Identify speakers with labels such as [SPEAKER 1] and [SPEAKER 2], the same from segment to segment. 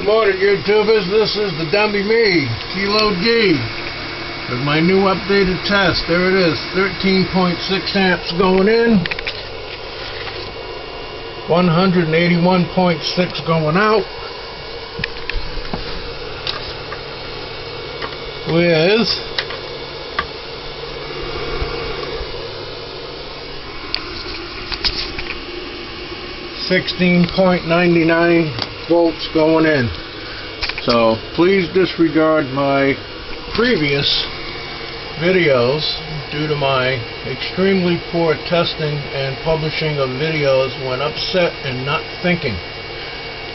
[SPEAKER 1] Good morning, YouTubers. This is the dummy me, Kilo D, with my new updated test. There it is, 13.6 amps going in, 181.6 going out, with 16.99 volts going in. So please disregard my previous videos due to my extremely poor testing and publishing of videos when upset and not thinking.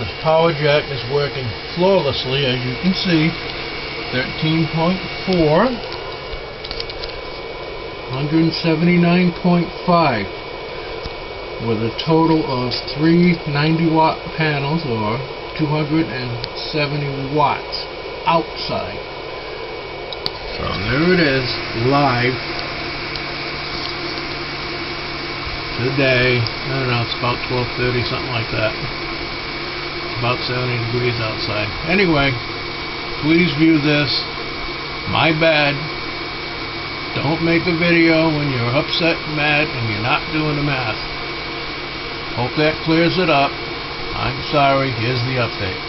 [SPEAKER 1] This power jack is working flawlessly, as you can see. 13.4, 179.5, with a total of 3 90-watt panels, or 270 watts outside. So there it is, live today. I don't know, it's about 12:30, something like that. About 70 degrees outside. Anyway, please view this. My bad. Don't make a video when you're upset and mad and you're not doing the math. Hope that clears it up. I'm sorry. Here's the update.